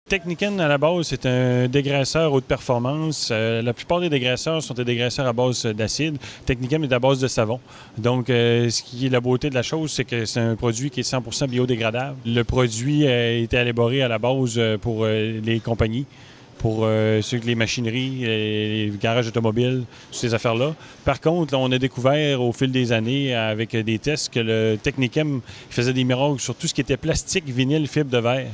Techniken, à la base, c'est un dégraisseur haute performance. La plupart des dégraisseurs sont des dégraisseurs à base d'acide. Techniken est à base de savon. Donc, ce qui est la beauté de la chose, c'est que c'est un produit qui est 100% biodégradable. Le produit a été élaboré à la base pour les compagnies, pour les machineries, les garages automobiles, toutes ces affaires-là. Par contre, là, on a découvert au fil des années, avec des tests, que le Techniken faisait des miracles sur tout ce qui était plastique, vinyle, fibre de verre.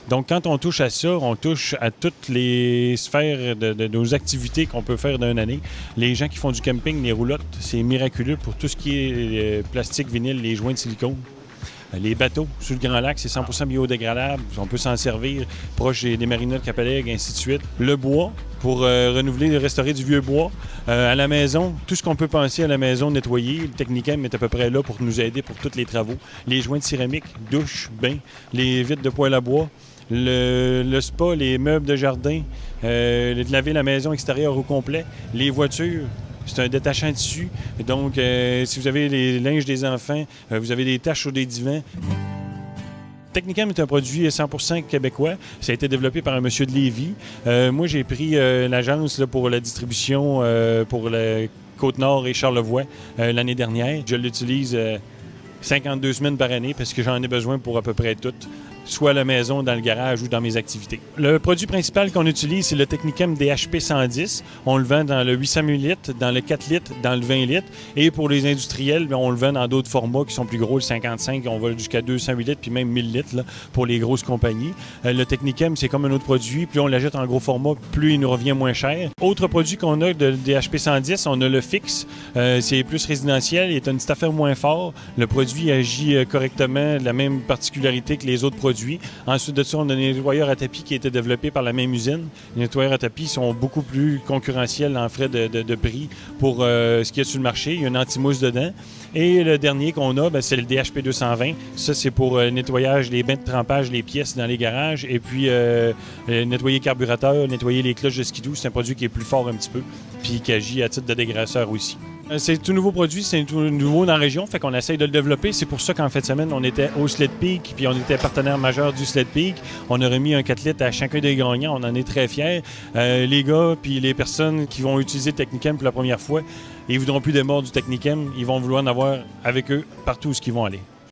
Donc, quand on touche à ça, on touche à toutes les sphères de nos activités qu'on peut faire d'une année. Les gens qui font du camping, les roulottes, c'est miraculeux pour tout ce qui est plastique, vinyle, les joints de silicone. Les bateaux sur le Grand Lac, c'est 100% biodégradable. On peut s'en servir proche des marinas de Capelègue, ainsi de suite. Le bois, pour renouveler et restaurer du vieux bois. À la maison, tout ce qu'on peut penser à la maison nettoyer, le Techniken est à peu près là pour nous aider pour tous les travaux. Les joints de céramique, douche, bain, les vitres de poêle à bois, le spa, les meubles de jardin, de laver la maison extérieure au complet, les voitures. C'est un détachant tissu. Donc, si vous avez les linges des enfants, vous avez des taches sur des divans. Techniken est un produit 100% québécois. Ça a été développé par un monsieur de Lévis. Moi, j'ai pris l'agence pour la distribution pour la Côte-Nord et Charlevoix l'année dernière. Je l'utilise 52 semaines par année parce que j'en ai besoin pour à peu près toutes, soit à la maison, dans le garage ou dans mes activités. Le produit principal qu'on utilise, c'est le Techniken DHP 110. On le vend dans le 800 ml, dans le 4 litres, dans le 20 litres. Et pour les industriels, on le vend dans d'autres formats qui sont plus gros, le 55, on va jusqu'à 208 litres, puis même 1000 litres là, pour les grosses compagnies. Le Techniken, c'est comme un autre produit. Plus on l'achète en gros format, plus il nous revient moins cher. Autre produit qu'on a de DHP 110, on a le Fix. C'est plus résidentiel, il est une petite affaire moins fort. Le produit agit correctement, de la même particularité que les autres produits. Ensuite de ça, on a des nettoyeurs à tapis qui ont été développés par la même usine. Les nettoyeurs à tapis sont beaucoup plus concurrentiels en frais de prix pour ce qu'il y a sur le marché. Il y a une anti-mousse dedans. Et le dernier qu'on a, c'est le DHP 220. Ça, c'est pour nettoyage, les bains de trempage, les pièces dans les garages. Et puis, nettoyer le carburateur, nettoyer les cloches de skidoo. C'est un produit qui est plus fort un petit peu, puis qui agit à titre de dégraisseur aussi. C'est tout nouveau produit, c'est tout nouveau dans la région, fait qu'on essaye de le développer. C'est pour ça qu'en fin de semaine, on était au Sled Peak, puis on était partenaire majeur du Sled Peak. On a remis un 4 litres à chacun des gagnants, on en est très fiers. Les gars, puis les personnes qui vont utiliser le Techniken pour la première fois, ils ne voudront plus des morts du Techniken, ils vont vouloir en avoir avec eux partout où ils vont aller.